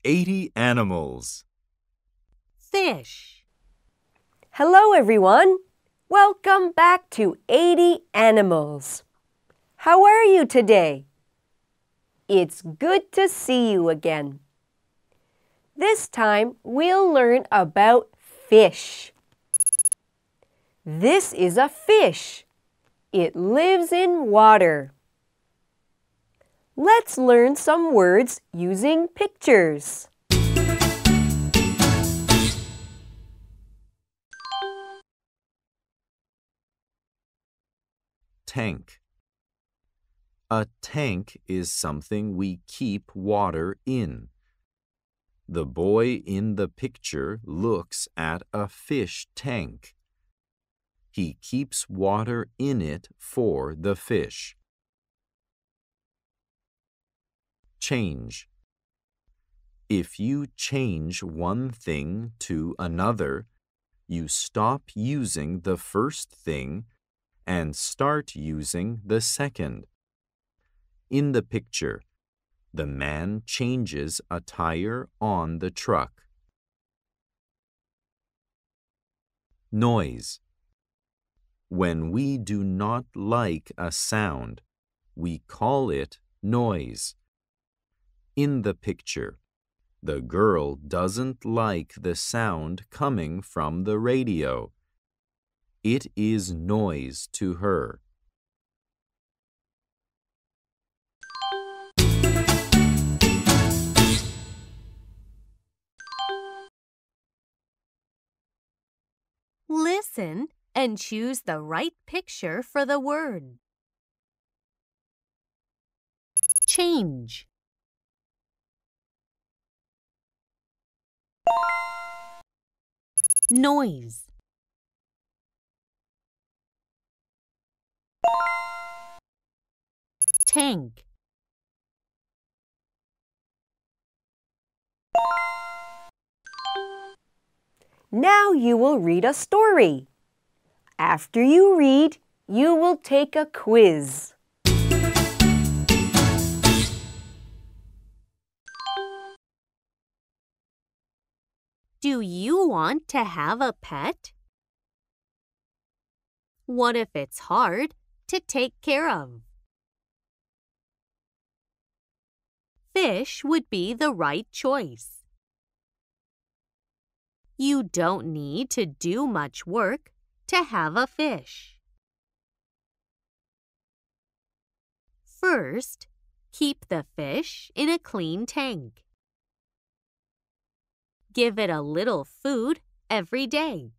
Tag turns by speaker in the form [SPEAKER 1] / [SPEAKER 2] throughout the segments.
[SPEAKER 1] 80 animals.
[SPEAKER 2] Fish.
[SPEAKER 3] Hello, everyone. Welcome back to 80 Animals. How are you today? It's good to see you again. This time, we'll learn about fish. This is a fish. It lives in water. Let's learn some words using pictures.
[SPEAKER 1] Tank. A tank is something we keep water in. The boy in the picture looks at a fish tank. He keeps water in it for the fish. Change. If you change one thing to another, you stop using the first thing and start using the second. In the picture, the man changes a tire on the truck. Noise. When we do not like a sound, we call it noise. In the picture, the girl doesn't like the sound coming from the radio. It is noise to her.
[SPEAKER 2] Listen and choose the right picture for the word. Change. Noise. Tank.
[SPEAKER 3] Now you will read a story. After you read, you will take a quiz.
[SPEAKER 2] Do you want to have a pet? What if it's hard to take care of? Fish would be the right choice. You don't need to do much work to have a fish. First, keep the fish in a clean tank. Give it a little food every day.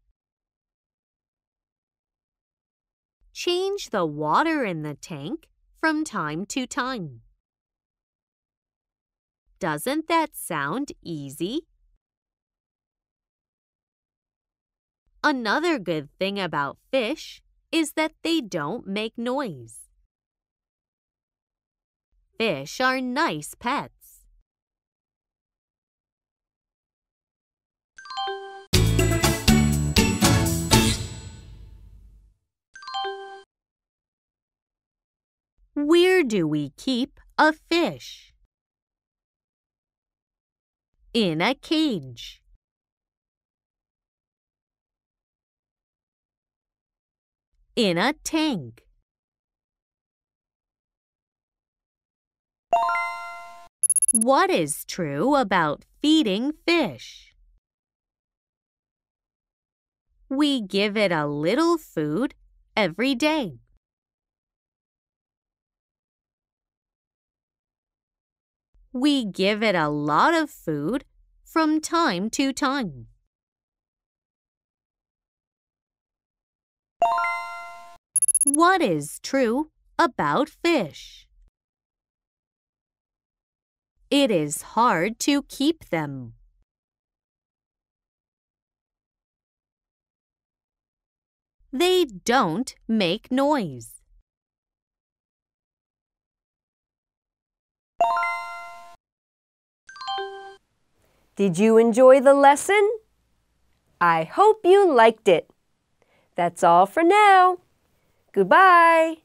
[SPEAKER 2] Change the water in the tank from time to time. Doesn't that sound easy? Another good thing about fish is that they don't make noise. Fish are nice pets. Where do we keep a fish? In a cage. In a tank. What is true about feeding fish? We give it a little food every day. We give it a lot of food from time to time. What is true about fish? It is hard to keep them. They don't make noise.
[SPEAKER 3] Did you enjoy the lesson? I hope you liked it. That's all for now. Goodbye.